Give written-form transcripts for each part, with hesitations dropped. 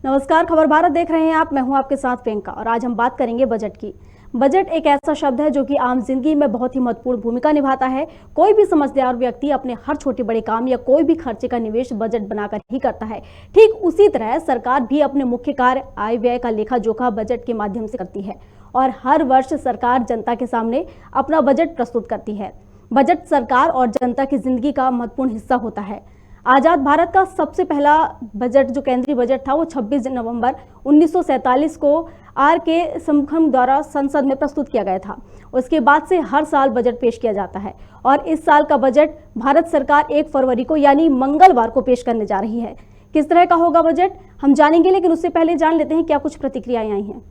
नमस्कार, खबर भारत देख रहे हैं आप। मैं हूं आपके साथ प्रियंका और आज हम बात करेंगे बजट की। बजट एक ऐसा शब्द है जो कि आम जिंदगी में बहुत ही महत्वपूर्ण भूमिका निभाता है। कोई भी समझदार व्यक्ति अपने हर छोटे बड़े काम या कोई भी खर्चे का निवेश बजट बनाकर ही करता है। ठीक उसी तरह सरकार भी अपने मुख्य कार्य आय व्यय का लेखा जोखा बजट के माध्यम से करती है और हर वर्ष सरकार जनता के सामने अपना बजट प्रस्तुत करती है। बजट सरकार और जनता की जिंदगी का महत्वपूर्ण हिस्सा होता है। आजाद भारत का सबसे पहला बजट जो केंद्रीय बजट था वो 26 नवंबर 1947 को आर के शंमुगम द्वारा संसद में प्रस्तुत किया गया था। उसके बाद से हर साल बजट पेश किया जाता है और इस साल का बजट भारत सरकार 1 फरवरी को यानी मंगलवार को पेश करने जा रही है। किस तरह का होगा बजट हम जानेंगे, लेकिन उससे पहले जान लेते हैं क्या कुछ प्रतिक्रियाएं आई हैं।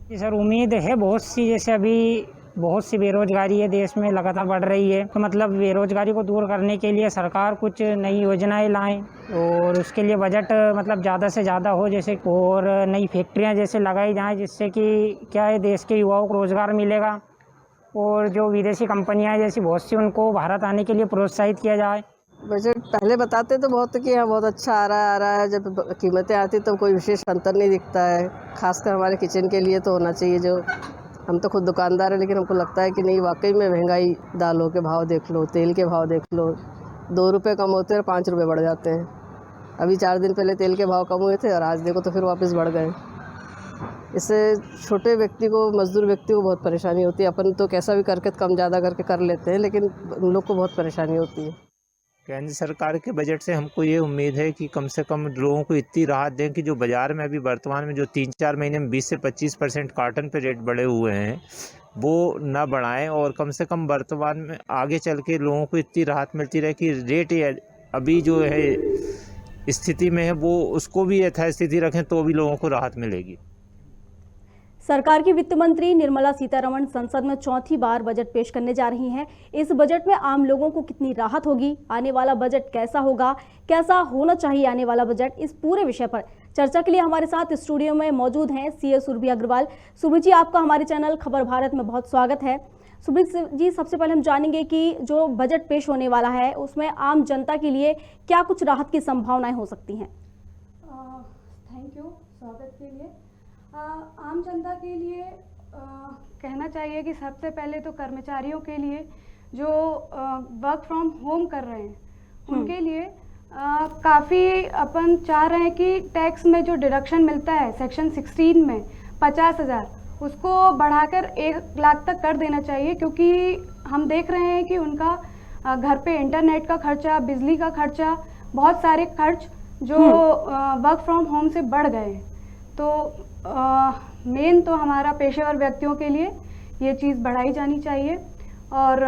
जी सर, उम्मीद है बहुत सी, जैसे अभी बहुत सी बेरोजगारी है देश में, लगातार बढ़ रही है, तो मतलब बेरोजगारी को दूर करने के लिए सरकार कुछ नई योजनाएं लाएं और उसके लिए बजट मतलब ज़्यादा से ज़्यादा हो, जैसे और नई फैक्ट्रियां जैसे लगाई जाएं, जिससे कि क्या है देश के युवाओं को रोज़गार मिलेगा और जो विदेशी कंपनियां जैसी बहुत सी उनको भारत आने के लिए प्रोत्साहित किया जाए। बजट पहले बताते तो बहुत कि हाँ बहुत अच्छा आ रहा है, जब कीमतें आती तो कोई विशेष अंतर नहीं दिखता है। खासकर हमारे किचन के लिए तो होना चाहिए। जो हम तो खुद दुकानदार हैं, लेकिन हमको लगता है कि नहीं, वाकई में महंगाई, दालों के भाव देख लो, तेल के भाव देख लो, 2 रुपये कम होते हैं और 5 रुपये बढ़ जाते हैं। अभी 4 दिन पहले तेल के भाव कम हुए थे और आज देखो तो फिर वापस बढ़ गए। इससे छोटे व्यक्ति को, मजदूर व्यक्ति को बहुत परेशानी होती है। अपन तो कैसा भी करके कम ज़्यादा करके कर लेते हैं, लेकिन उन लोग को बहुत परेशानी होती है। केंद्र सरकार के बजट से हमको ये उम्मीद है कि कम से कम लोगों को इतनी राहत दें कि जो बाज़ार में अभी वर्तमान में जो 3-4 महीने में 20 से 25% कॉटन पे रेट बढ़े हुए हैं वो ना बढ़ाएं और कम से कम वर्तमान में आगे चल के लोगों को इतनी राहत मिलती रहे कि रेट अभी जो है स्थिति में है वो उसको भी यथास्थिति रखें तो भी लोगों को राहत मिलेगी। सरकार की वित्त मंत्री निर्मला सीतारमण संसद में चौथी बार बजट पेश करने जा रही हैं। इस बजट में आम लोगों को कितनी राहत होगी, आने वाला बजट कैसा होगा, कैसा होना चाहिए आने वाला बजट, इस पूरे विषय पर चर्चा के लिए हमारे साथ स्टूडियो में मौजूद हैं सीए सुरभि अग्रवाल। सुरभि जी, आपका हमारे चैनल खबर भारत में बहुत स्वागत है। सुरभि जी, सबसे पहले हम जानेंगे कि जो बजट पेश होने वाला है उसमें आम जनता के लिए क्या कुछ राहत की संभावनाएं हो सकती हैं। थैंक यू स्वागत के लिए। आम जनता के लिए कहना चाहिए कि सबसे पहले तो कर्मचारियों के लिए जो वर्क फ्रॉम होम कर रहे हैं उनके लिए काफ़ी अपन चाह रहे हैं कि टैक्स में जो डिडक्शन मिलता है सेक्शन 16 में 50,000 उसको बढ़ाकर 1 लाख तक कर देना चाहिए, क्योंकि हम देख रहे हैं कि उनका घर पे इंटरनेट का खर्चा, बिजली का खर्चा, बहुत सारे खर्च जो वर्क फ्रॉम होम से बढ़ गए हैं। तो मेन तो हमारा पेशेवर व्यक्तियों के लिए ये चीज़ बढ़ाई जानी चाहिए और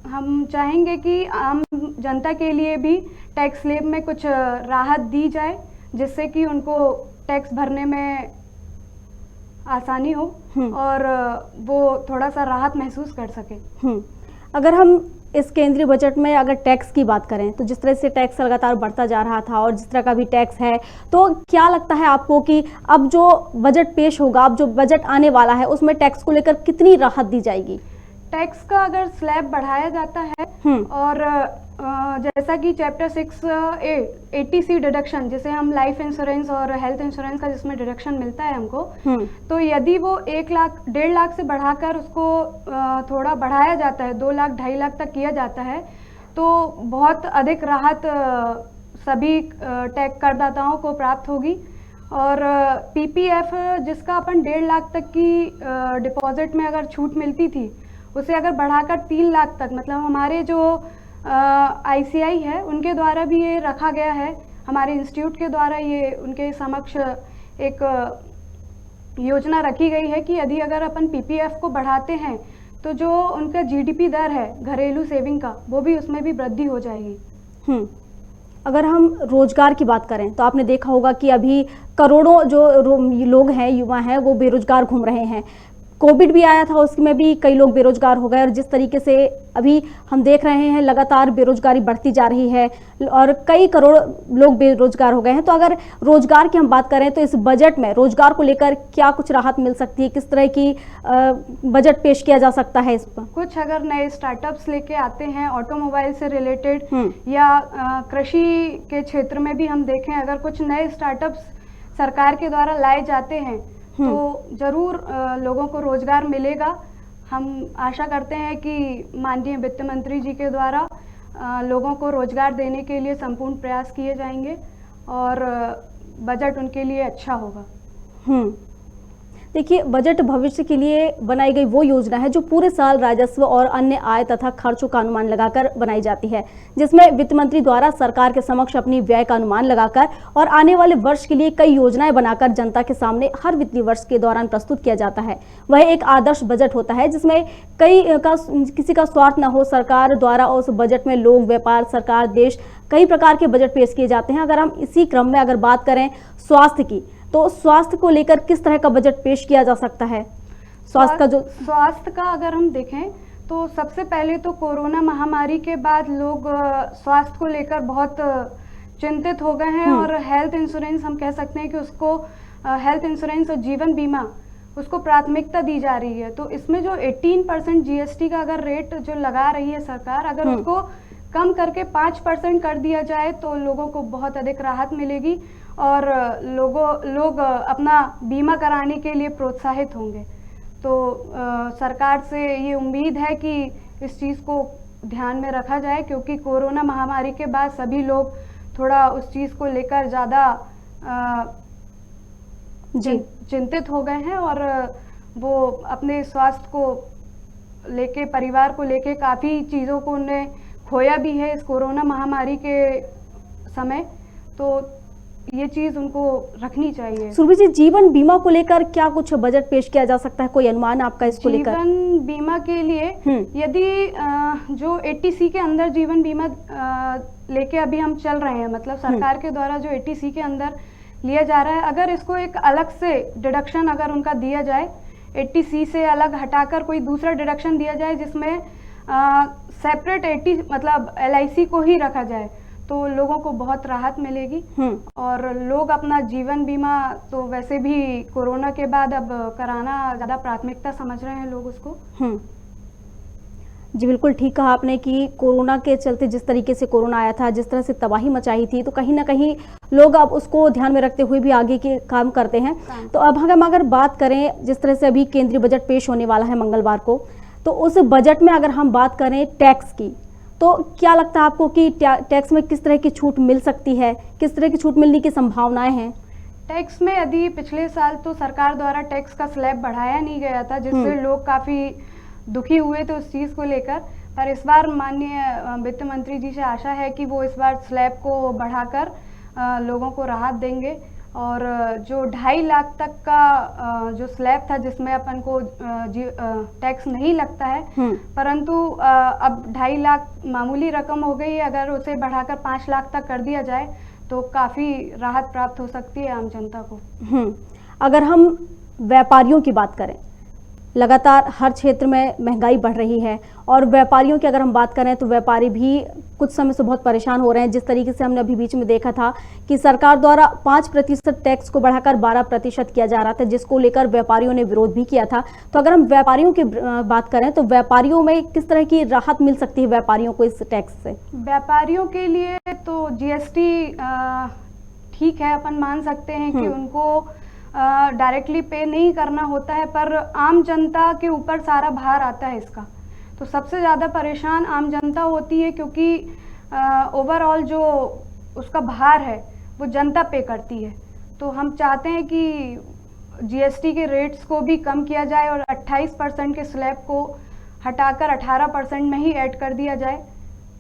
हम चाहेंगे कि आम जनता के लिए भी टैक्स स्लैब में कुछ राहत दी जाए, जिससे कि उनको टैक्स भरने में आसानी हो और वो थोड़ा सा राहत महसूस कर सके। अगर हम इस केंद्रीय बजट में अगर टैक्स की बात करें तो जिस तरह से टैक्स लगातार बढ़ता जा रहा था और जिस तरह का भी टैक्स है, तो क्या लगता है आपको कि अब जो बजट पेश होगा, अब जो बजट आने वाला है उसमें टैक्स को लेकर कितनी राहत दी जाएगी? टैक्स का अगर स्लैब बढ़ाया जाता है और जैसा कि चैप्टर 6A 80C डिडक्शन, जिसे हम लाइफ इंश्योरेंस और हेल्थ इंश्योरेंस का जिसमें डिडक्शन मिलता है हमको, तो यदि वो 1 लाख 1.5 लाख से बढ़ाकर उसको थोड़ा बढ़ाया जाता है, 2 लाख 2.5 लाख तक किया जाता है, तो बहुत अधिक राहत सभी टैक्स करदाताओं को प्राप्त होगी। और PPF जिसका अपन 1.5 लाख तक की डिपॉजिट में अगर छूट मिलती थी, उसे अगर बढ़ाकर 3 लाख तक, मतलब हमारे जो ICI है उनके द्वारा भी ये रखा गया है, हमारे इंस्टीट्यूट के द्वारा ये उनके समक्ष एक योजना रखी गई है कि यदि अगर अपन PPF को बढ़ाते हैं तो जो उनका GDP दर है घरेलू सेविंग का, वो भी उसमें भी वृद्धि हो जाएगी। अगर हम रोजगार की बात करें तो आपने देखा होगा कि अभी करोड़ों जो लोग हैं, युवा हैं, वो बेरोजगार घूम रहे हैं। कोविड भी आया था, उसमें भी कई लोग बेरोजगार हो गए और जिस तरीके से अभी हम देख रहे हैं लगातार बेरोजगारी बढ़ती जा रही है और कई करोड़ लोग बेरोजगार हो गए हैं। तो अगर रोजगार की हम बात करें तो इस बजट में रोजगार को लेकर क्या कुछ राहत मिल सकती है, किस तरह की बजट पेश किया जा सकता है इस पर? कुछ अगर नए स्टार्टअप्स लेके आते हैं ऑटोमोबाइल से रिलेटेड या कृषि के क्षेत्र में भी हम देखें, अगर कुछ नए स्टार्टअप्स सरकार के द्वारा लाए जाते हैं तो जरूर लोगों को रोजगार मिलेगा। हम आशा करते हैं कि माननीय वित्त मंत्री जी के द्वारा लोगों को रोजगार देने के लिए संपूर्ण प्रयास किए जाएंगे और बजट उनके लिए अच्छा होगा। देखिए, बजट भविष्य के लिए बनाई गई वो योजना है जो पूरे साल राजस्व और अन्य आय तथा खर्चों का अनुमान लगाकर बनाई जाती है, जिसमें वित्त मंत्री द्वारा सरकार के समक्ष अपनी व्यय का अनुमान लगाकर और आने वाले वर्ष के लिए कई योजनाएं बनाकर जनता के सामने हर वित्तीय वर्ष के दौरान प्रस्तुत किया जाता है। वह एक आदर्श बजट होता है जिसमें किसी का स्वार्थ न हो। सरकार द्वारा उस बजट में लोग, व्यापार, सरकार, देश, कई प्रकार के बजट पेश किए जाते हैं। अगर हम इसी क्रम में अगर बात करें स्वास्थ्य की, तो स्वास्थ्य को लेकर किस तरह का बजट पेश किया जा सकता है? स्वास्थ्य का अगर हम देखें तो सबसे पहले तो कोरोना महामारी के बाद लोग स्वास्थ्य को लेकर बहुत चिंतित हो गए हैं और हेल्थ इंश्योरेंस, हम कह सकते हैं कि उसको हेल्थ इंश्योरेंस और जीवन बीमा उसको प्राथमिकता दी जा रही है। तो इसमें जो 18% जीएसटी का अगर रेट जो लगा रही है सरकार, अगर उसको कम करके 5% कर दिया जाए तो लोगों को बहुत अधिक राहत मिलेगी और लोग अपना बीमा कराने के लिए प्रोत्साहित होंगे। तो सरकार से ये उम्मीद है कि इस चीज़ को ध्यान में रखा जाए, क्योंकि कोरोना महामारी के बाद सभी लोग थोड़ा उस चीज़ को लेकर ज़्यादा चिंतित हो गए हैं और वो अपने स्वास्थ्य को लेके, परिवार को लेके काफ़ी चीज़ों को उन्हें खोया भी है इस कोरोना महामारी के समय। तो ये चीज उनको रखनी चाहिए। सुरभि जी, जीवन बीमा को लेकर क्या कुछ बजट पेश किया जा सकता है? कोई अनुमान आपका इसको लेकर? जीवन बीमा के लिए यदि जो 80C के अंदर जीवन बीमा लेके अभी हम चल रहे हैं, मतलब सरकार के द्वारा जो 80C के अंदर लिया जा रहा है, अगर इसको एक अलग से डिडक्शन अगर उनका दिया जाए, 80C से अलग हटाकर कोई दूसरा डिडक्शन दिया जाए जिसमें सेपरेट 80 मतलब LIC को ही रखा जाए, तो लोगों को बहुत राहत मिलेगी और लोग अपना जीवन बीमा तो वैसे भी कोरोना के बाद अब कराना ज़्यादा प्राथमिकता समझ रहे हैं लोग उसको। जी बिल्कुल ठीक कहा आपने कि कोरोना के चलते जिस तरीके से कोरोना आया था, जिस तरह से तबाही मचाई थी, तो कहीं ना कहीं लोग अब उसको ध्यान में रखते हुए भी आगे के काम करते हैं। तो अब हम अगर बात करें, जिस तरह से अभी केंद्रीय बजट पेश होने वाला है मंगलवार को, तो उस बजट में अगर हम बात करें टैक्स की, तो क्या लगता है आपको कि टैक्स में किस तरह की छूट मिल सकती है? किस तरह की छूट मिलने की संभावनाएं हैं? टैक्स में यदि पिछले साल तो सरकार द्वारा टैक्स का स्लैब बढ़ाया नहीं गया था, जिससे लोग काफ़ी दुखी हुए थे उस चीज़ को लेकर, पर इस बार माननीय वित्त मंत्री जी से आशा है कि वो इस बार स्लैब को बढ़ाकर लोगों को राहत देंगे और जो 2.5 लाख तक का जो स्लैब था जिसमें अपन को टैक्स नहीं लगता है, परंतु अब 2.5 लाख मामूली रकम हो गई है, अगर उसे बढ़ाकर 5 लाख तक कर दिया जाए तो काफ़ी राहत प्राप्त हो सकती है आम जनता को। अगर हम व्यापारियों की बात करें, लगातार हर क्षेत्र में महंगाई बढ़ रही है और व्यापारियों की अगर हम बात करें तो व्यापारी भी कुछ समय से बहुत परेशान हो रहे हैं। जिस तरीके से हमने अभी बीच में देखा था कि सरकार द्वारा 5% टैक्स को बढ़ाकर 12% किया जा रहा था, जिसको लेकर व्यापारियों ने विरोध भी किया था। तो अगर हम व्यापारियों की बात करें तो व्यापारियों में किस तरह की राहत मिल सकती है व्यापारियों को इस टैक्स से? व्यापारियों के लिए तो GST ठीक है, अपन मान सकते हैं कि उनको डायरेक्टली पे नहीं करना होता है, पर आम जनता के ऊपर सारा भार आता है इसका। तो सबसे ज़्यादा परेशान आम जनता होती है, क्योंकि ओवरऑल जो उसका भार है वो जनता पे करती है। तो हम चाहते हैं कि GST के रेट्स को भी कम किया जाए और 28% के स्लैब को हटाकर 18% में ही ऐड कर दिया जाए,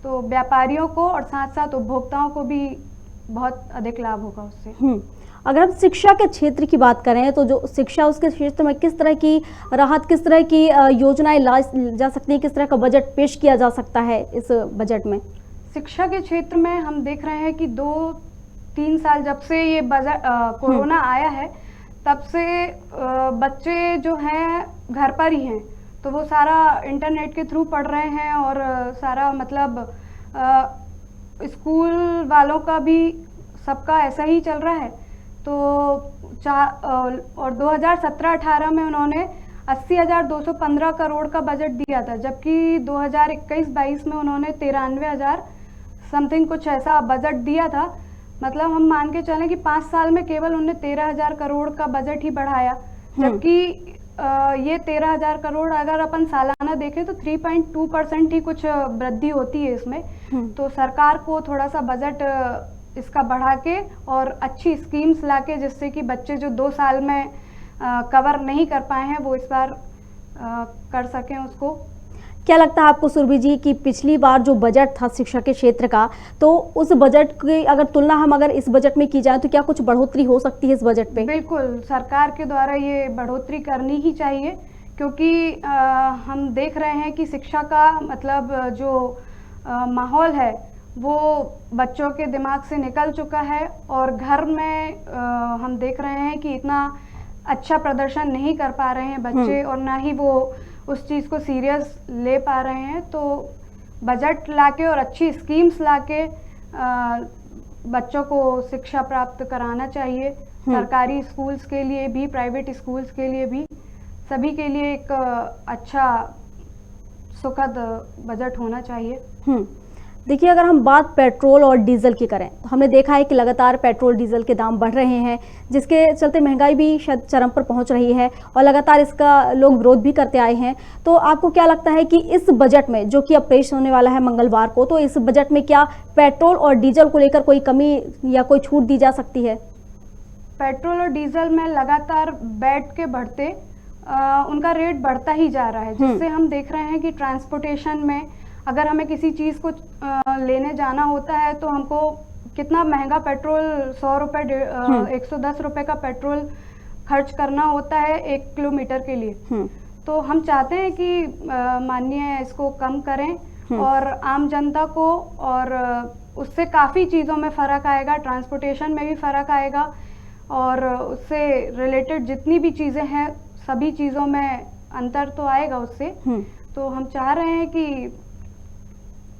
तो व्यापारियों को और साथ साथ उपभोक्ताओं को भी बहुत अधिक लाभ होगा उससे। अगर हम शिक्षा के क्षेत्र की बात करें तो जो शिक्षा, उसके क्षेत्र में किस तरह की राहत, किस तरह की योजनाएं लाई जा सकती है, किस तरह का बजट पेश किया जा सकता है इस बजट में? शिक्षा के क्षेत्र में हम देख रहे हैं कि 2-3 साल जब से ये बजट कोरोना आया है, तब से बच्चे जो हैं घर पर ही हैं, तो वो सारा इंटरनेट के थ्रू पढ़ रहे हैं और सारा मतलब स्कूल वालों का भी सबका ऐसा ही चल रहा है। तो और 2017-18 में उन्होंने 80,215 करोड़ का बजट दिया था, जबकि 2021-22 में उन्होंने 93,000 समथिंग कुछ ऐसा बजट दिया था। मतलब हम मान के चलें कि 5 साल में केवल उनने 13,000 करोड़ का बजट ही बढ़ाया, जबकि ये 13,000 करोड़ अगर अपन सालाना देखें तो 3.2% ही कुछ वृद्धि होती है इसमें। तो सरकार को थोड़ा सा बजट इसका बढ़ा के और अच्छी स्कीम्स लाके, जिससे कि बच्चे जो 2 साल में कवर नहीं कर पाए हैं वो इस बार कर सकें उसको। क्या लगता है आपको सुरभि जी कि पिछली बार जो बजट था शिक्षा के क्षेत्र का, तो उस बजट की अगर तुलना हम अगर इस बजट में की जाए तो क्या कुछ बढ़ोतरी हो सकती है इस बजट पे? बिल्कुल, सरकार के द्वारा ये बढ़ोतरी करनी ही चाहिए, क्योंकि हम देख रहे हैं कि शिक्षा का मतलब जो माहौल है वो बच्चों के दिमाग से निकल चुका है, और घर में हम देख रहे हैं कि इतना अच्छा प्रदर्शन नहीं कर पा रहे हैं बच्चे, और ना ही वो उस चीज़ को सीरियस ले पा रहे हैं। तो बजट लाके और अच्छी स्कीम्स लाके बच्चों को शिक्षा प्राप्त कराना चाहिए। सरकारी स्कूल्स के लिए भी, प्राइवेट स्कूल्स के लिए भी, सभी के लिए एक अच्छा सुखद बजट होना चाहिए। देखिए, अगर हम बात पेट्रोल और डीजल की करें तो हमने देखा है कि लगातार पेट्रोल डीजल के दाम बढ़ रहे हैं, जिसके चलते महंगाई भी शायद चरम पर पहुंच रही है और लगातार इसका लोग विरोध भी करते आए हैं। तो आपको क्या लगता है कि इस बजट में, जो कि अब पेश होने वाला है मंगलवार को, तो इस बजट में क्या पेट्रोल और डीजल को लेकर कोई कमी या कोई छूट दी जा सकती है? पेट्रोल और डीजल में लगातार बैठ के बढ़ते उनका रेट बढ़ता ही जा रहा है, जिससे हम देख रहे हैं कि ट्रांसपोर्टेशन में अगर हमें किसी चीज़ को लेने जाना होता है तो हमको कितना महंगा पेट्रोल, 100 रुपये 110 रुपये का पेट्रोल खर्च करना होता है 1 किलोमीटर के लिए। तो हम चाहते हैं कि माननीय इसको कम करें और आम जनता को, और उससे काफ़ी चीज़ों में फ़र्क आएगा, ट्रांसपोर्टेशन में भी फ़र्क आएगा, और उससे रिलेटेड जितनी भी चीज़ें हैं सभी चीज़ों में अंतर तो आएगा उससे। तो हम चाह रहे हैं कि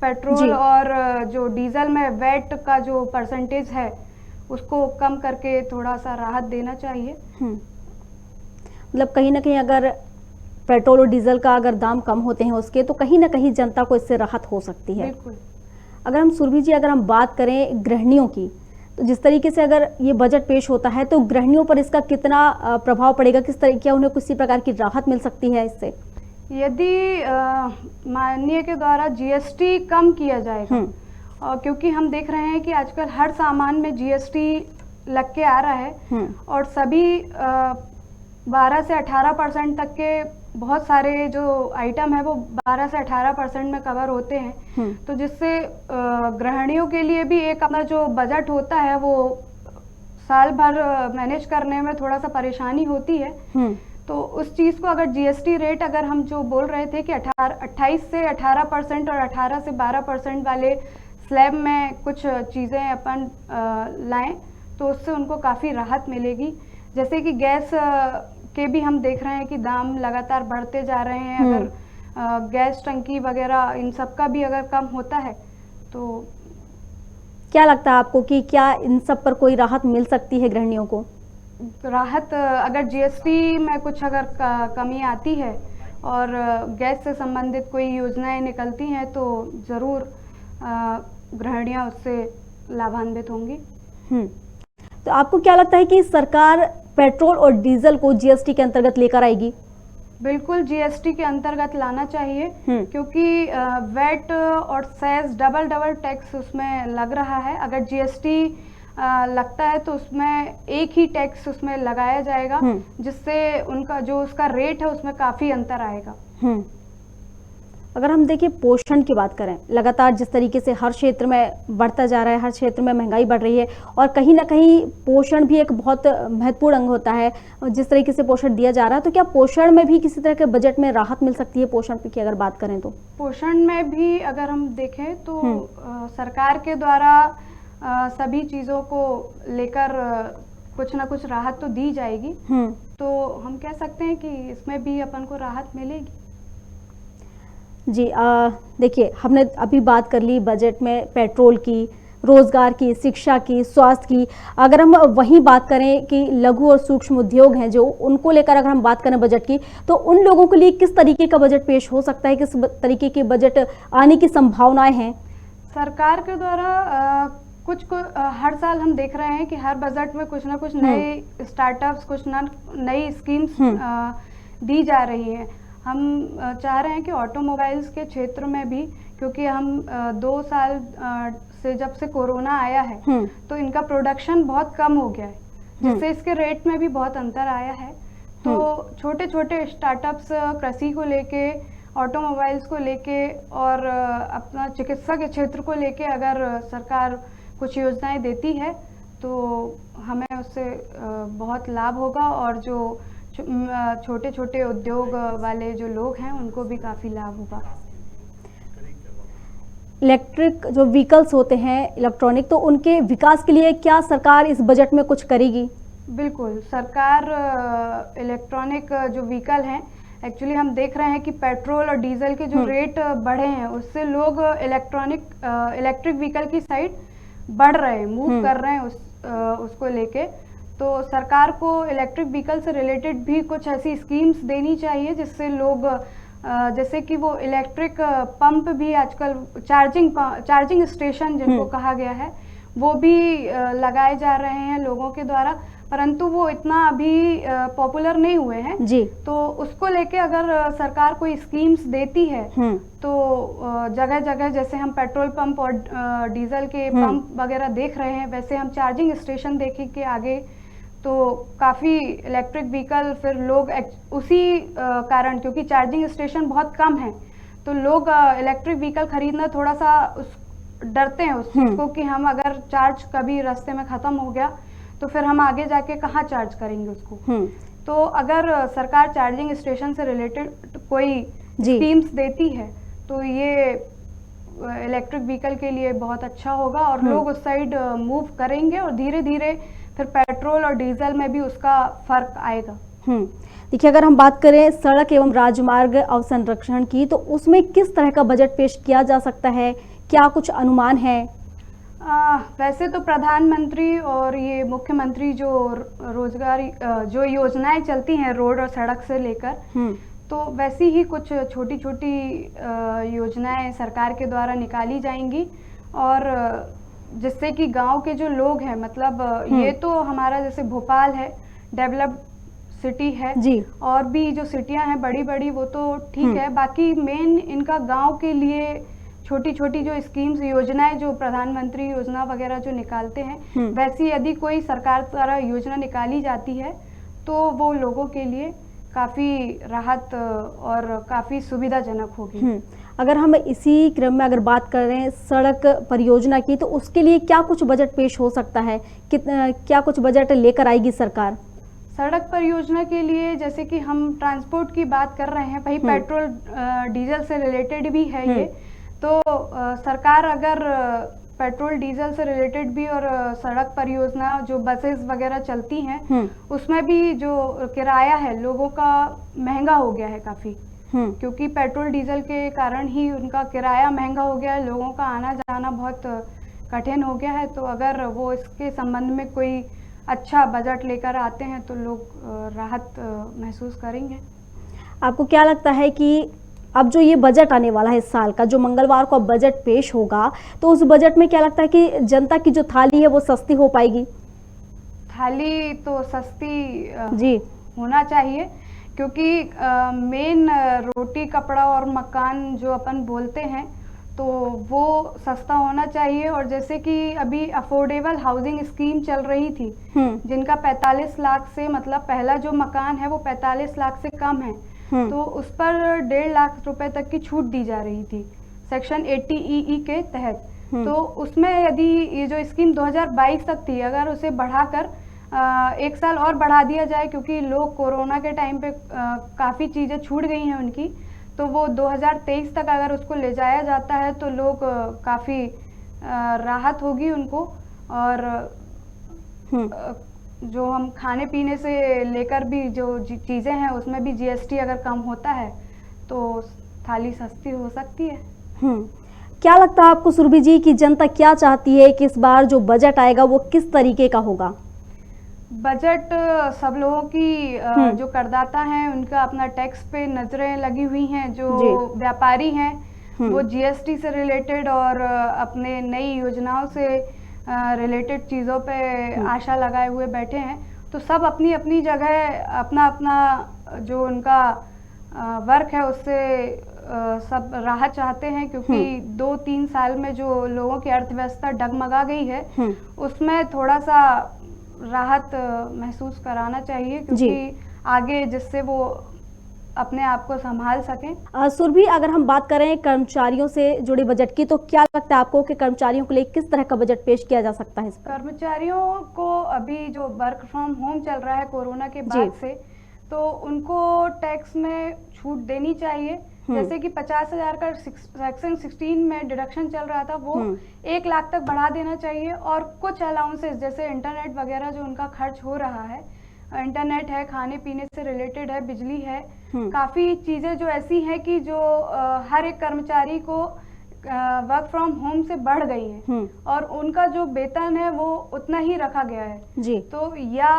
पेट्रोल और जो डीजल में वैट का जो परसेंटेज है उसको कम करके थोड़ा सा राहत देना चाहिए। मतलब कहीं ना कहीं अगर पेट्रोल और डीजल का अगर दाम कम होते हैं उसके, तो कहीं ना कहीं जनता को इससे राहत हो सकती है। बिल्कुल। अगर हम सुरभि जी, अगर हम बात करें गृहिणियों की, तो जिस तरीके से अगर ये बजट पेश होता है तो गृहिणियों पर इसका कितना प्रभाव पड़ेगा, किस तरीके उन्हें किसी प्रकार की राहत मिल सकती है इससे? यदि माननीय के द्वारा जीएसटी कम किया जाएगा, और क्योंकि हम देख रहे हैं कि आजकल हर सामान में जीएसटी लग के आ रहा है, और सभी 12 से 18% तक के बहुत सारे जो आइटम है वो 12 से 18% में कवर होते हैं। तो जिससे गृहिणियों के लिए भी एक अपना जो बजट होता है वो साल भर मैनेज करने में थोड़ा सा परेशानी होती है। तो उस चीज़ को अगर जीएसटी रेट, अगर हम जो बोल रहे थे कि 28 से 18% और 18 से 12% वाले स्लैब में कुछ चीज़ें अपन लाएं, तो उससे उनको काफ़ी राहत मिलेगी। जैसे कि गैस के भी हम देख रहे हैं कि दाम लगातार बढ़ते जा रहे हैं। अगर गैस टंकी वगैरह इन सब का भी अगर कम होता है तो क्या लगता है आपको कि क्या इन सब पर कोई राहत मिल सकती है गृहिणियों को? राहत, अगर जीएसटी में कुछ अगर कमी आती है और गैस से संबंधित कोई योजनाएं निकलती हैं तो ज़रूर गृहिणियां उससे लाभान्वित होंगी। तो आपको क्या लगता है कि सरकार पेट्रोल और डीजल को जीएसटी के अंतर्गत लेकर आएगी? बिल्कुल, जीएसटी के अंतर्गत लाना चाहिए, क्योंकि वैट और सेस डबल टैक्स उसमें लग रहा है। अगर जीएसटी लगता है तो उसमें एक ही टैक्स उसमें लगाया जाएगा, जिससे उनका जो उसका रेट है उसमें काफ़ी अंतर आएगा। अगर हम देखिए पोषण की बात करें, लगातार जिस तरीके से हर क्षेत्र में बढ़ता जा रहा है, हर क्षेत्र में महंगाई बढ़ रही है, और कहीं ना कहीं पोषण भी एक बहुत महत्वपूर्ण अंग होता है। जिस तरीके से पोषण दिया जा रहा है, तो क्या पोषण में भी किसी तरह के बजट में राहत मिल सकती है? पोषण की अगर बात करें तो पोषण में भी अगर हम देखें तो सरकार के द्वारा सभी चीज़ों को लेकर कुछ ना कुछ राहत तो दी जाएगी। तो हम कह सकते हैं कि इसमें भी अपन को राहत मिलेगी। जी, देखिए, हमने अभी बात कर ली बजट में पेट्रोल की, रोजगार की, शिक्षा की, स्वास्थ्य की। अगर हम वहीं बात करें कि लघु और सूक्ष्म उद्योग हैं जो, उनको लेकर अगर हम बात करें बजट की, तो उन लोगों के लिए किस तरीके का बजट पेश हो सकता है, किस तरीके के बजट आने की संभावनाएं हैं? सरकार के द्वारा हर साल हम देख रहे हैं कि हर बजट में कुछ ना कुछ नए स्टार्टअप्स, कुछ ना नई स्कीम्स दी जा रही हैं। हम चाह रहे हैं कि ऑटोमोबाइल्स के क्षेत्र में भी, क्योंकि हम 2 साल से जब से कोरोना आया है तो इनका प्रोडक्शन बहुत कम हो गया है, जिससे इसके रेट में भी बहुत अंतर आया है। तो छोटे छोटे स्टार्टअप्स कृषि को लेके, ऑटोमोबाइल्स को लेके और अपना चिकित्सा के क्षेत्र को लेके अगर सरकार कुछ योजनाएं देती है तो हमें उससे बहुत लाभ होगा, और जो छोटे छोटे उद्योग वाले जो लोग हैं उनको भी काफ़ी लाभ होगा। इलेक्ट्रिक जो व्हीकल्स होते हैं इलेक्ट्रॉनिक, तो उनके विकास के लिए क्या सरकार इस बजट में कुछ करेगी? बिल्कुल, सरकार इलेक्ट्रॉनिक जो व्हीकल हैं, एक्चुअली हम देख रहे हैं कि पेट्रोल और डीजल के जो रेट बढ़े हैं उससे लोग इलेक्ट्रिक व्हीकल की साइड बढ़ रहे हैं, मूव कर रहे हैं उसको लेके। तो सरकार को इलेक्ट्रिक व्हीकल से रिलेटेड भी कुछ ऐसी स्कीम्स देनी चाहिए जिससे लोग जैसे कि वो इलेक्ट्रिक पंप भी आजकल चार्जिंग स्टेशन जिनको कहा गया है वो भी लगाए जा रहे हैं लोगों के द्वारा, परंतु वो इतना अभी पॉपुलर नहीं हुए हैं जी। तो उसको लेके अगर सरकार कोई स्कीम्स देती है तो जगह जगह जैसे हम पेट्रोल पंप और डीजल के पंप वगैरह देख रहे हैं, वैसे हम चार्जिंग स्टेशन देखेंगे आगे तो काफ़ी इलेक्ट्रिक व्हीकल फिर लोग उसी कारण, क्योंकि चार्जिंग स्टेशन बहुत कम है तो लोग इलेक्ट्रिक व्हीकल खरीदना थोड़ा सा डरते हैं उस चीज़ को कि हम अगर चार्ज कभी रास्ते में ख़त्म हो गया तो फिर हम आगे जाके कहाँ चार्ज करेंगे उसको। तो अगर सरकार चार्जिंग स्टेशन से रिलेटेड कोई स्कीम्स देती है तो ये इलेक्ट्रिक व्हीकल के लिए बहुत अच्छा होगा और लोग उस साइड मूव करेंगे और धीरे धीरे फिर पेट्रोल और डीजल में भी उसका फर्क आएगा। देखिए, अगर हम बात करें सड़क एवं राजमार्ग अवसंरक्षण की, तो उसमें किस तरह का बजट पेश किया जा सकता है, क्या कुछ अनुमान है? वैसे तो प्रधानमंत्री और ये मुख्यमंत्री जो रोजगारी जो योजनाएं चलती हैं रोड और सड़क से लेकर, तो वैसी ही कुछ छोटी छोटी योजनाएं सरकार के द्वारा निकाली जाएंगी और जिससे कि गांव के जो लोग हैं, मतलब ये तो हमारा जैसे भोपाल है डेवलप्ड सिटी है जी, और भी जो सिटियां हैं बड़ी बड़ी वो तो ठीक है, बाकी मेन इनका गांव के लिए छोटी छोटी जो स्कीम्स योजनाएं जो प्रधानमंत्री योजना वगैरह जो निकालते हैं, वैसी यदि कोई सरकार द्वारा योजना निकाली जाती है तो वो लोगों के लिए काफ़ी राहत और काफ़ी सुविधाजनक होगी। अगर हम इसी क्रम में अगर बात कर रहे हैं सड़क परियोजना की, तो उसके लिए क्या कुछ बजट पेश हो सकता है, क्या कुछ बजट लेकर आएगी सरकार? सड़क परियोजना के लिए जैसे कि हम ट्रांसपोर्ट की बात कर रहे हैं, भाई पेट्रोल डीजल से रिलेटेड भी है ये, तो सरकार अगर पेट्रोल डीजल से रिलेटेड भी और सड़क परियोजना जो बसेस वगैरह चलती हैं उसमें भी जो किराया है लोगों का महंगा हो गया है काफ़ी, क्योंकि पेट्रोल डीजल के कारण ही उनका किराया महंगा हो गया है, लोगों का आना जाना बहुत कठिन हो गया है। तो अगर वो इसके संबंध में कोई अच्छा बजट लेकर आते हैं तो लोग राहत महसूस करेंगे। आपको क्या लगता है कि अब जो ये बजट आने वाला है इस साल का, जो मंगलवार को अब बजट पेश होगा, तो उस बजट में क्या लगता है कि जनता की जो थाली है वो सस्ती हो पाएगी? थाली तो सस्ती जी होना चाहिए, क्योंकि मेन रोटी कपड़ा और मकान जो अपन बोलते हैं तो वो सस्ता होना चाहिए। और जैसे कि अभी अफोर्डेबल हाउसिंग स्कीम चल रही थी जिनका 45 लाख से, मतलब पहला जो मकान है वो 45 लाख से कम है, तो उस पर 1.5 लाख रुपए तक की छूट दी जा रही थी सेक्शन 80EE के तहत। तो उसमें यदि ये जो स्कीम 2022 तक थी, अगर उसे बढ़ाकर 1 साल और बढ़ा दिया जाए, क्योंकि लोग कोरोना के टाइम पे काफ़ी चीज़ें छूट गई हैं उनकी, तो वो 2023 तक अगर उसको ले जाया जाता है तो लोग काफ़ी राहत होगी उनको। और जो हम खाने पीने से लेकर भी जो चीज़ें हैं उसमें भी GST अगर कम होता है तो थाली सस्ती हो सकती है। क्या लगता है आपको सुरभि जी कि जनता क्या चाहती है कि इस बार जो बजट आएगा वो किस तरीके का होगा? बजट सब लोगों की जो करदाता हैं उनका अपना टैक्स पे नजरें लगी हुई हैं, जो व्यापारी हैं वो GST से रिलेटेड और अपने नई योजनाओं से रिलेटेड चीज़ों पे आशा लगाए हुए बैठे हैं। तो सब अपनी अपनी जगह अपना अपना जो उनका वर्क है उससे सब राहत चाहते हैं, क्योंकि 2-3 साल में जो लोगों की अर्थव्यवस्था डगमगा गई है उसमें थोड़ा सा राहत महसूस कराना चाहिए, क्योंकि आगे जिससे वो अपने आप को संभाल सकें। सुरभि, अगर हम बात करें कर्मचारियों से जुड़े बजट की, तो क्या लगता है आपको कि कर्मचारियों के लिए किस तरह का बजट पेश किया जा सकता है? इस पर कर्मचारियों को अभी जो वर्क फ्रॉम होम चल रहा है कोरोना के बाद से, तो उनको टैक्स में छूट देनी चाहिए। जैसे कि 50,000 का सेक्शन 16 में डिडक्शन चल रहा था, वो 1 लाख तक बढ़ा देना चाहिए। और कुछ अलाउंसेस जैसे इंटरनेट वगैरह जो उनका खर्च हो रहा है, इंटरनेट है, खाने पीने से रिलेटेड है, बिजली है, काफ़ी चीज़ें जो ऐसी हैं कि जो हर एक कर्मचारी को वर्क फ्रॉम होम से बढ़ गई है और उनका जो वेतन है वो उतना ही रखा गया है जी। तो या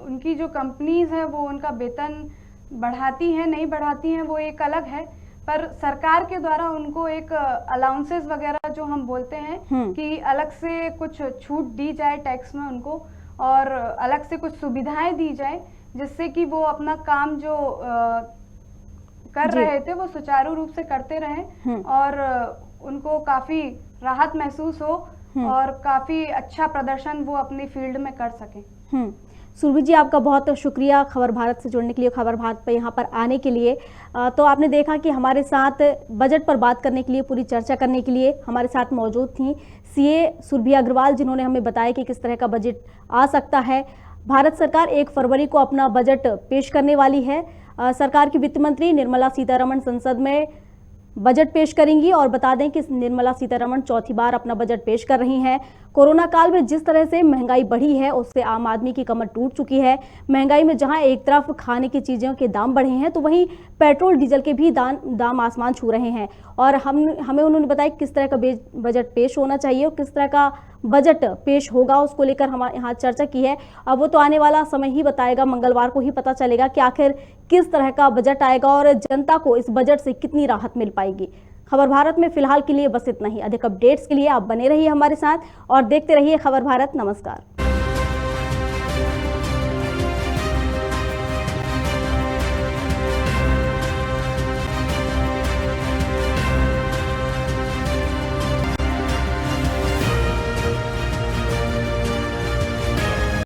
उनकी जो कंपनीज हैं वो उनका वेतन बढ़ाती हैं नहीं बढ़ाती हैं वो एक अलग है, पर सरकार के द्वारा उनको एक अलाउंसेस वगैरह जो हम बोलते हैं कि अलग से कुछ छूट दी जाए टैक्स में उनको, और अलग से कुछ सुविधाएं दी जाए जिससे कि वो अपना काम जो कर रहे थे वो सुचारू रूप से करते रहें और उनको काफ़ी राहत महसूस हो और काफ़ी अच्छा प्रदर्शन वो अपनी फील्ड में कर सकें। सुरभि जी, आपका बहुत शुक्रिया खबर भारत से जुड़ने के लिए, खबर भारत पर यहाँ पर आने के लिए। तो आपने देखा कि हमारे साथ बजट पर बात करने के लिए, पूरी चर्चा करने के लिए हमारे साथ मौजूद थी सीए सुरभि अग्रवाल, जिन्होंने हमें बताया कि किस तरह का बजट आ सकता है। भारत सरकार 1 फरवरी को अपना बजट पेश करने वाली है। सरकार की वित्त मंत्री निर्मला सीतारमण संसद में बजट पेश करेंगी और बता दें कि निर्मला सीतारमण चौथी बार अपना बजट पेश कर रही हैं। कोरोना काल में जिस तरह से महंगाई बढ़ी है उससे आम आदमी की कमर टूट चुकी है। महंगाई में जहां एक तरफ खाने की चीज़ों के दाम बढ़े हैं तो वहीं पेट्रोल डीजल के भी दाम आसमान छू रहे हैं। और हमें उन्होंने बताया किस तरह का बजट पेश होना चाहिए और किस तरह का बजट पेश होगा, उसको लेकर हमारे यहाँ चर्चा की है। अब वो तो आने वाला समय ही बताएगा, मंगलवार को ही पता चलेगा कि आखिर किस तरह का बजट आएगा और जनता को इस बजट से कितनी राहत मिल पाएगी। खबर भारत में फिलहाल के लिए बस इतना ही। अधिक अपडेट्स के लिए आप बने रहिए हमारे साथ और देखते रहिए खबर भारत। नमस्कार।